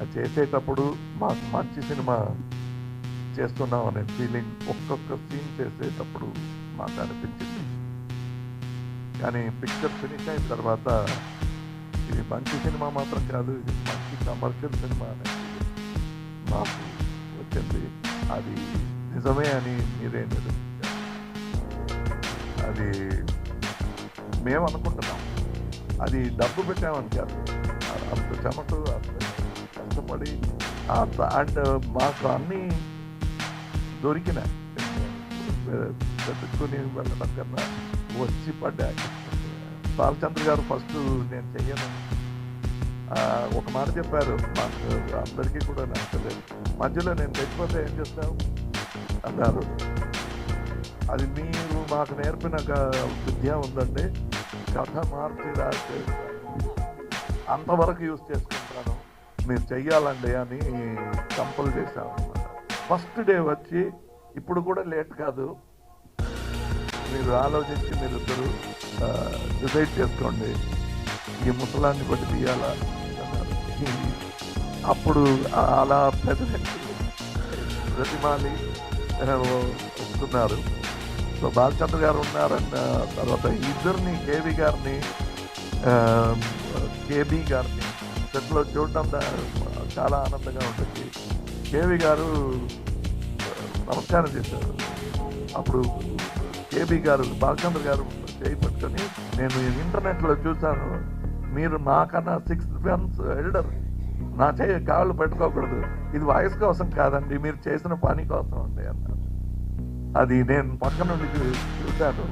అది చేసేటప్పుడు మాకు మంచి సినిమా చేస్తున్నాం అనే ఫీలింగ్ ఒక్కొక్క సీన్ చేసేటప్పుడు మాకు అనిపించింది. కానీ పిక్చర్ ఫినిష్ అయిన తర్వాత ఇది మంచి సినిమా మాత్రం కాదు, ఇది మంచి కమర్షియల్ సినిమా అనేది మాకు వచ్చింది. అది నిజమే అని మీరే నిరూపించారు. అది మేము అనుకుంటున్నాం, అది డబ్బు పెట్టామని కాదు, అంత చెమట అంత కష్టపడి అండ్ మాకు అన్నీ దొరికినాయి. వెతుక్కుని వెళ్ళడం కన్నా వచ్చి పడ్డాయి. బాలచంద్ర గారు ఫస్ట్ నేను చెయ్యను ఒక మాట చెప్పారు, మాకు అందరికీ కూడా నచ్చలేదు. మధ్యలో నేను తెచ్చిపోతే ఏం చేస్తావు అన్నారు. అది మీరు మాకు నేర్పిన విద్య ఉందండి, కథ మార్చి రాసే అంతవరకు యూజ్ చేసుకుంటాను, మీరు చెయ్యాలండి అని కంపల్ చేశాను అనమాట. ఫస్ట్ డే వచ్చి ఇప్పుడు కూడా లేట్ కాదు, మీరు ఆలోచించి మీరు ఇద్దరు డిసైడ్ చేసుకోండి, ఈ ముసలాన్ని కొట్టి తీయాలా అన్నారు. అప్పుడు అలా ప్రతిమాలి వస్తున్నారు. సో బాలచంద్ర గారు ఉన్నారన్న తర్వాత ఇద్దరిని కేబీ గారిని సెట్లో చూడడం చాలా ఆనందంగా ఉంటుంది. కేబీ గారు నమస్కారం చేశారు. అప్పుడు కేబీ గారు బాలచంద్ర గారు చేయి పట్టుకొని, నేను ఇంటర్నెట్లో చూశాను, మీరు నాకన్నా 6 months ఎల్డర్, నా చేయి కాళ్ళు పెట్టుకోకూడదు, ఇది వయసు కోసం కాదండి, మీరు చేసిన పని కోసం అండి అన్నారు. అది నేను పక్క నుండి చూశాను.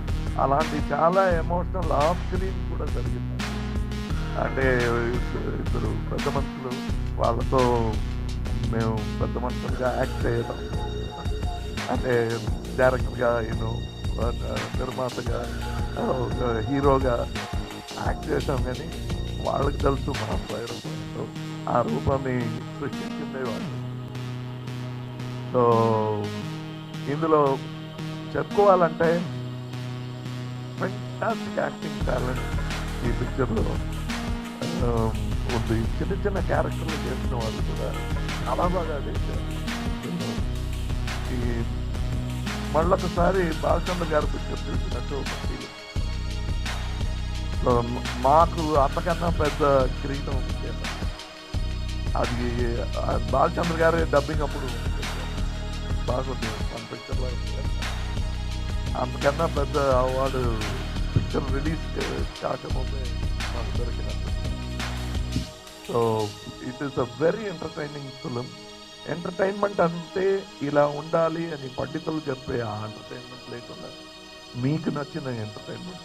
అలాంటి చాలా ఎమోషనల్ ఆఫ్ స్క్రీన్ కూడా జరిగింది. అంటే ఇద్దరు పెద్ద మనుషులు, వాళ్ళతో మేము పెద్ద మనుషులుగా యాక్ట్ చేయడం, అంటే డైరెక్టర్గా నిర్మాతగా హీరోగా యాక్ట్ చేసాం. కానీ వాళ్ళకి తెలుసు మా ప్రయత్నంతో ఆ రూపాన్ని సృష్టించిందే వాళ్ళు. సో ఇందులో చెప్పుకోవాలంటే ఫెంటాస్టిక్ యాక్టింగ్ టాలెంట్ ఈ పిక్చర్లో ఉంది. చిన్న చిన్న క్యారెక్టర్లు చేసిన వాళ్ళు కూడా చాలా బాగా చేశారు. ఈ మళ్ళొకసారి బాలచంద్ర గారి పిక్చర్ చూసినట్టు ఒక ఫీలింగ్. మాకు అంతకన్నా పెద్ద కిరీటం అది బాలచంద్ర గారి డబ్బింగ్ అప్పుడు బాగుంది మన పిక్చర్లో. అంతకన్నా పెద్ద అవార్డు పిక్చర్ రిలీజ్ కాకముందే మాకు దొరికినట్టు. So it is a very entertaining film. Entertainment అంటే ఇలా ఉండాలి అని పండితులు చెప్పే ఆ ఎంటర్టైన్మెంట్ లేకుండా మీకు నచ్చిన ఎంటర్టైన్మెంట్